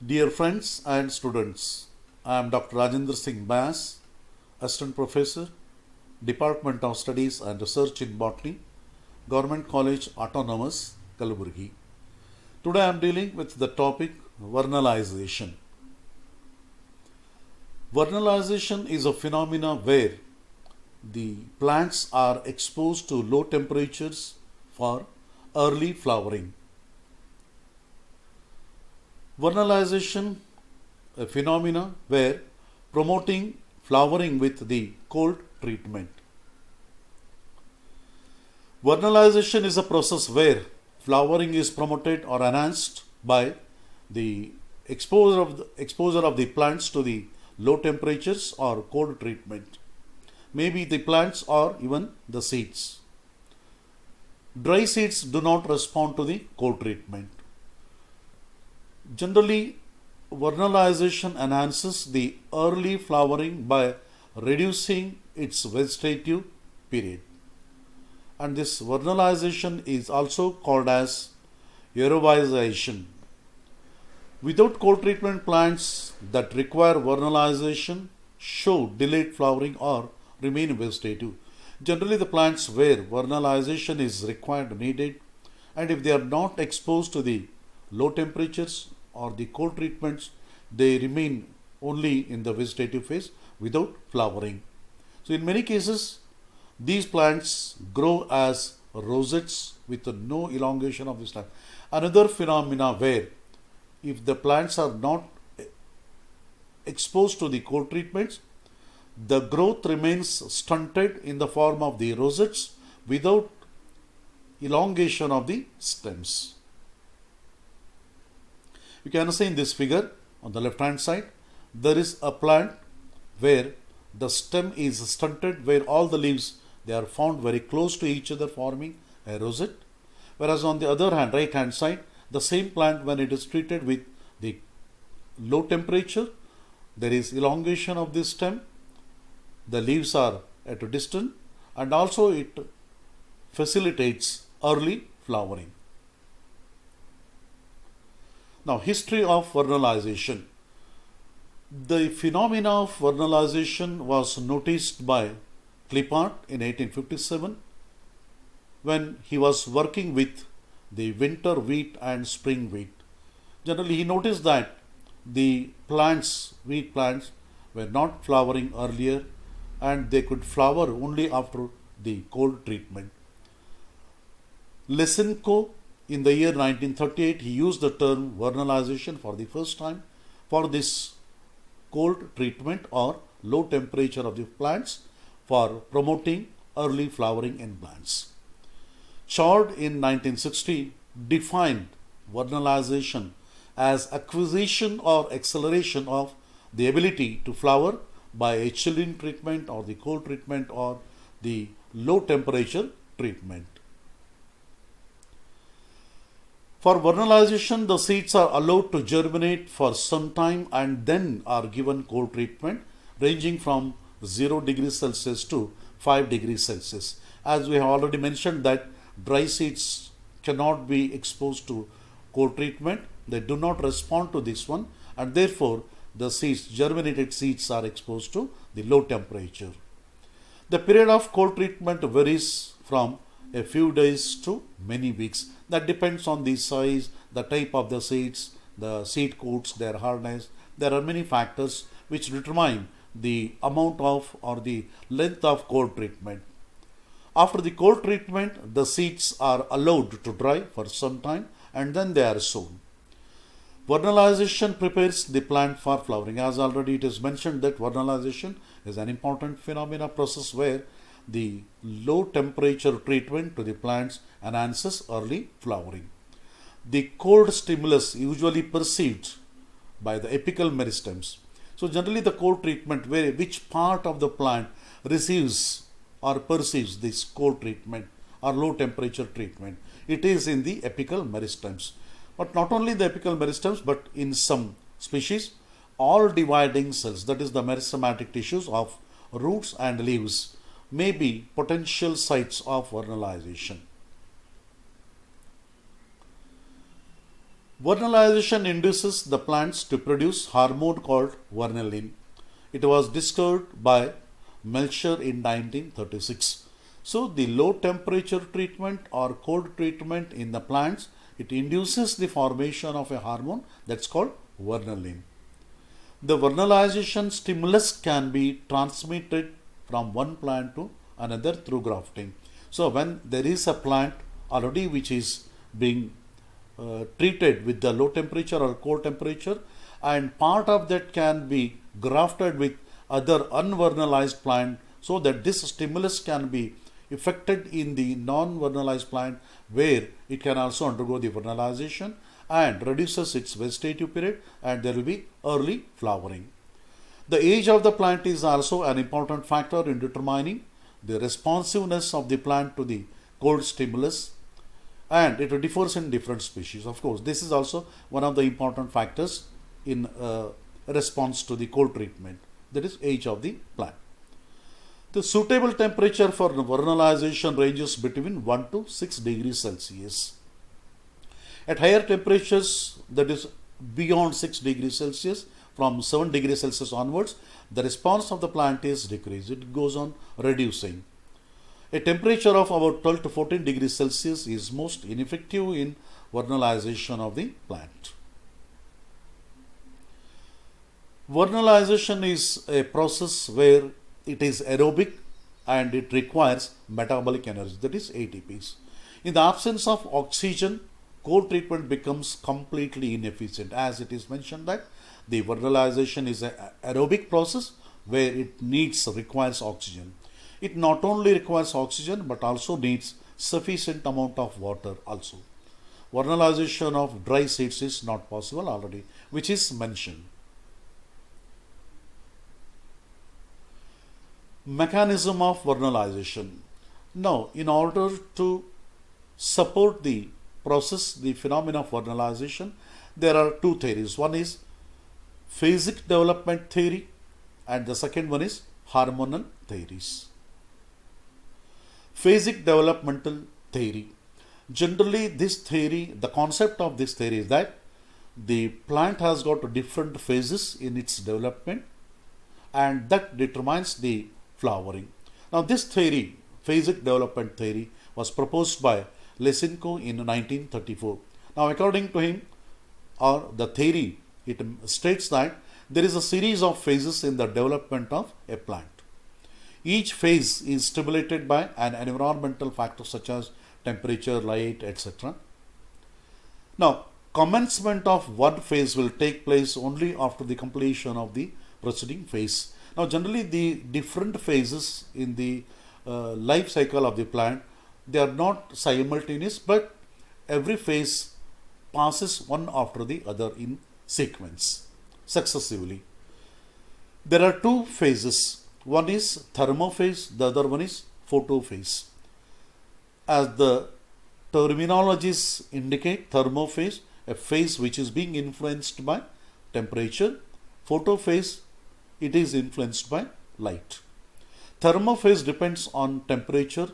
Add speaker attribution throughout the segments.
Speaker 1: Dear friends and students, I am Dr. Rajendra Singh Bais, Assistant Professor, Department of Studies and Research in Botany, Government College Autonomous, Kalaburagi. Today I am dealing with the topic Vernalization. Vernalization is a phenomena where the plants are exposed to low temperatures for early flowering. Vernalization, a phenomena where promoting flowering with the cold treatment. Vernalization is a process where flowering is promoted or enhanced by the exposure of the plants to the low temperatures or cold treatment. Maybe the plants or even the seeds. Dry seeds do not respond to the cold treatment. Generally, vernalization enhances the early flowering by reducing its vegetative period. And this vernalization is also called as aerovization. Without cold treatment, plants that require vernalization show delayed flowering or remain vegetative. Generally, the plants where vernalization is required needed, and if they are not exposed to the low temperatures or the cold treatments, they remain only in the vegetative phase without flowering. So in many cases, these plants grow as rosettes with no elongation of the stem. Another phenomena where if the plants are not exposed to the cold treatments, the growth remains stunted in the form of the rosettes without elongation of the stems. You can see in this figure on the left hand side, there is a plant where the stem is stunted, where all the leaves they are found very close to each other forming a rosette. Whereas on the other hand, right hand side, the same plant when it is treated with the low temperature, there is elongation of this stem, the leaves are at a distance, and also it facilitates early flowering. Now, history of vernalization. The phenomena of vernalization was noticed by Clippart in 1857 when he was working with the winter wheat and spring wheat. Generally, he noticed that the plants, wheat plants, were not flowering earlier and they could flower only after the cold treatment. Lesenko, in the year 1938, he used the term vernalization for the first time for this cold treatment or low temperature of the plants for promoting early flowering in plants. Chord in 1960 defined vernalization as acquisition or acceleration of the ability to flower by a chilling treatment or the cold treatment or the low temperature treatment. For vernalization, the seeds are allowed to germinate for some time and then are given cold treatment ranging from 0 degrees Celsius to 5 degrees Celsius. As we have already mentioned that dry seeds cannot be exposed to cold treatment, they do not respond to this one, and therefore the seeds, germinated seeds, are exposed to the low temperature. The period of cold treatment varies from a few days to many weeks. That depends on the size, the type of the seeds, the seed coats, their hardness. There are many factors which determine the amount of or the length of cold treatment. After the cold treatment, the seeds are allowed to dry for some time and then they are sown. Vernalization prepares the plant for flowering. As already it is mentioned that vernalization is an important phenomena process where the low temperature treatment to the plants enhances early flowering. The cold stimulus usually perceived by the apical meristems. So generally the cold treatment, which part of the plant receives or perceives this cold treatment or low temperature treatment, it is in the apical meristems. But not only the apical meristems, but in some species, all dividing cells, that is the meristematic tissues of roots and leaves, may be potential sites of vernalization. Vernalization induces the plants to produce hormone called Vernalin. It was discovered by Melcher in 1936. So the low temperature treatment or cold treatment in the plants, it induces the formation of a hormone that's called Vernalin. The vernalization stimulus can be transmitted from one plant to another through grafting. So when there is a plant already which is being treated with the low temperature or cold temperature, and part of that can be grafted with other unvernalized plant, so that this stimulus can be effected in the non-vernalized plant, where it can also undergo the vernalization and reduces its vegetative period, and there will be early flowering. The age of the plant is also an important factor in determining the responsiveness of the plant to the cold stimulus, and it differs in different species. Of course, this is also one of the important factors in response to the cold treatment, that is age of the plant. The suitable temperature for vernalization ranges between 1 to 6 degrees Celsius. At higher temperatures, that is beyond 6 degrees Celsius, from 7 degrees Celsius onwards, the response of the plant is decreased. It goes on reducing. A temperature of about 12 to 14 degrees Celsius is most ineffective in vernalization of the plant. Vernalization is a process where it is aerobic and it requires metabolic energy, that is ATPs. In the absence of oxygen, cold treatment becomes completely inefficient, as it is mentioned that the vernalization is an aerobic process where it requires oxygen. It not only requires oxygen but also needs sufficient amount of water also. Vernalization of dry seeds is not possible already, which is mentioned. Mechanism of vernalization. Now, in order to support the process, the phenomena of vernalization, there are two theories. One is phasic development theory and the second one is hormonal theories. Phasic developmental theory. Generally, this theory, the concept of this theory is that the plant has got different phases in its development, and that determines the flowering. Now, this theory, phasic development theory, was proposed by Lysenko in 1934. Now, according to him, or the theory, it states that there is a series of phases in the development of a plant. Each phase is stimulated by an environmental factor such as temperature, light, etc. Now, commencement of one phase will take place only after the completion of the preceding phase. Now, generally, the different phases in the life cycle of the plant, they are not simultaneous, but every phase passes one after the other in sequence, successively. There are two phases. One is thermophase, the other one is photophase. As the terminologies indicate, thermophase, a phase which is being influenced by temperature. Photophase, it is influenced by light. Thermophase depends on temperature.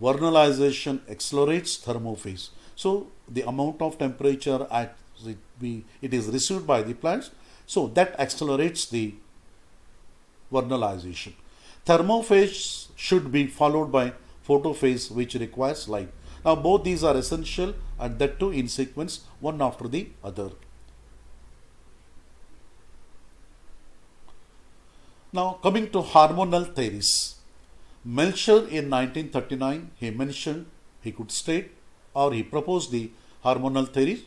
Speaker 1: Vernalization accelerates thermophase. So, the amount of temperature it is received by the plants, so that accelerates the vernalization. Thermophase should be followed by photophase, which requires light. Now, both these are essential, and that too in sequence, one after the other. Now, coming to hormonal theories. Melcher in 1939, he could state, or he proposed the hormonal theory.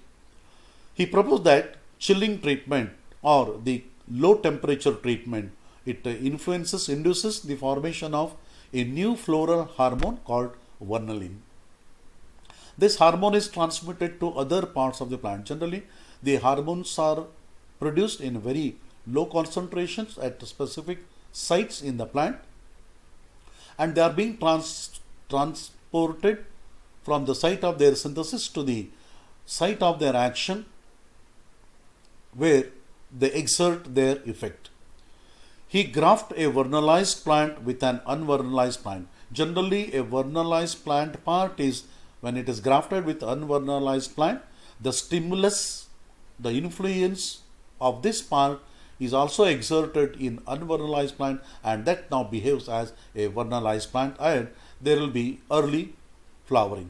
Speaker 1: He proposed that chilling treatment or the low temperature treatment, it induces the formation of a new floral hormone called Vernalin. This hormone is transmitted to other parts of the plant. Generally, the hormones are produced in very low concentrations at specific sites in the plant, and they are being transported from the site of their synthesis to the site of their action, where they exert their effect. He grafted a vernalized plant with an unvernalized plant. Generally, a vernalized plant part is when it is grafted with unvernalized plant, The stimulus, the influence of this part is also exerted in unvernalized plant, and that now behaves as a vernalized plant, and there will be early flowering.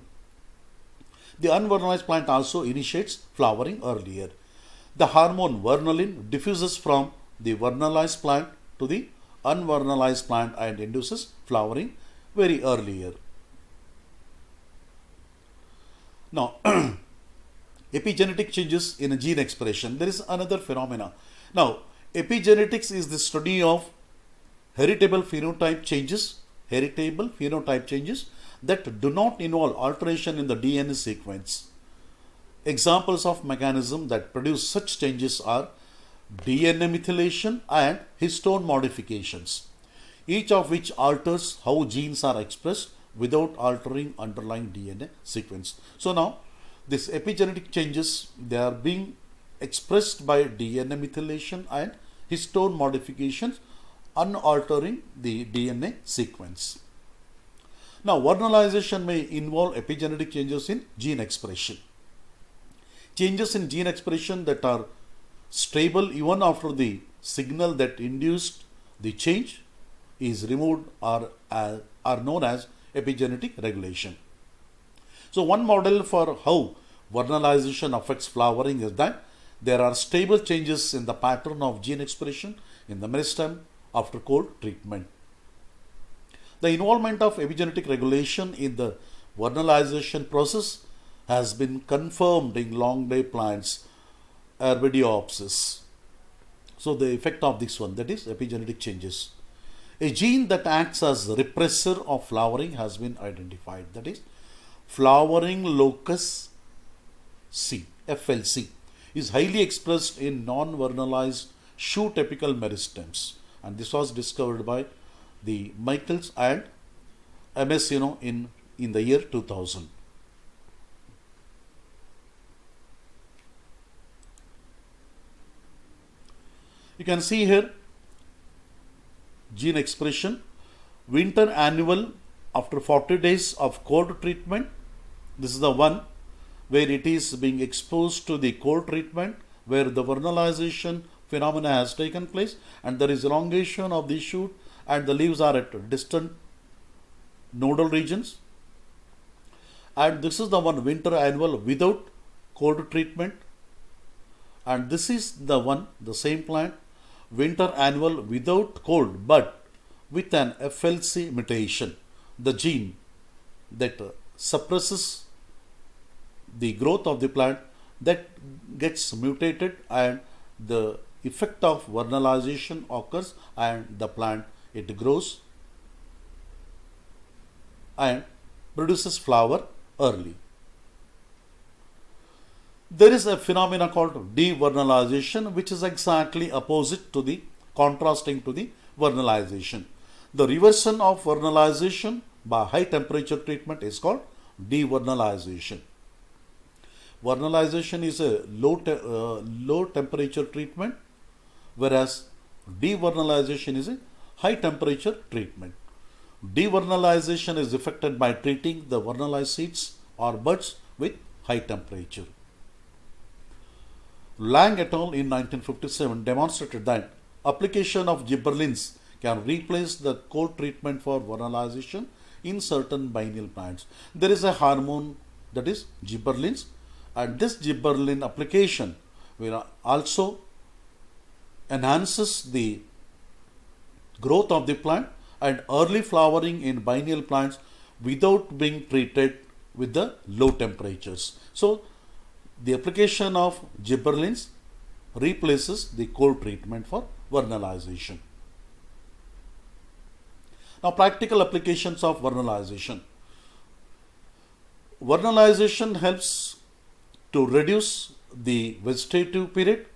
Speaker 1: The unvernalized plant also initiates flowering earlier. The hormone vernalin diffuses from the vernalized plant to the unvernalized plant and induces flowering very earlier. Now, epigenetic changes in a gene expression. There is another phenomena. Now, epigenetics is the study of heritable phenotype changes that do not involve alteration in the DNA sequence. Examples of mechanisms that produce such changes are DNA methylation and histone modifications, each of which alters how genes are expressed without altering underlying DNA sequence. So now, these epigenetic changes, they are being expressed by DNA methylation and histone modifications, unaltering the DNA sequence. Now, vernalization may involve epigenetic changes in gene expression. Changes in gene expression that are stable even after the signal that induced the change is removed are known as epigenetic regulation. So, one model for how vernalization affects flowering is that there are stable changes in the pattern of gene expression in the meristem after cold treatment. The involvement of epigenetic regulation in the vernalization process has been confirmed in long day plants, Arabidopsis. So, the effect of this one, that is epigenetic changes. A gene that acts as repressor of flowering has been identified, that is flowering locus C, FLC, is highly expressed in non-vernalized shoot apical meristems, and this was discovered by the Michaels and MS in the year 2000. You can see here gene expression, winter annual after 40 days of cold treatment. This is the one where it is being exposed to the cold treatment, where the vernalization phenomena has taken place, and there is elongation of the shoot and the leaves are at distant nodal regions. And this is the one winter annual without cold treatment, and this is the one, the same plant, winter annual without cold but with an FLC mutation, the gene that suppresses the growth of the plant, that gets mutated and the effect of vernalization occurs and the plant, it grows and produces flower early. There is a phenomena called devernalization, which is exactly opposite to the contrasting to the vernalization. The reversion of vernalization by high temperature treatment is called devernalization. Vernalization is a low temperature treatment, whereas devernalization is a high temperature treatment. Devernalization is effected by treating the vernalized seeds or buds with high temperature. Lang et al. In 1957 demonstrated that application of gibberellins can replace the cold treatment for vernalization in certain biennial plants. There is a hormone, that is gibberellins, and this gibberellin application will also enhances the growth of the plant and early flowering in biennial plants without being treated with the low temperatures. So, the application of gibberellins replaces the cold treatment for vernalization. Now, practical applications of vernalization. Vernalization helps to reduce the vegetative period,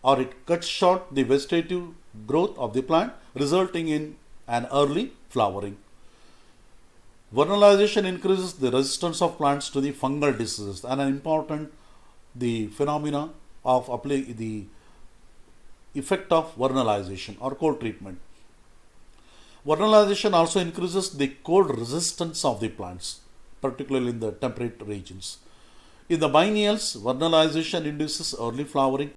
Speaker 1: or it cuts short the vegetative growth of the plant, resulting in an early flowering. Vernalization increases the resistance of plants to the fungal diseases, and an important the phenomena of the effect of vernalization or cold treatment. Vernalization also increases the cold resistance of the plants, particularly in the temperate regions. In the biennials, vernalization induces early flowering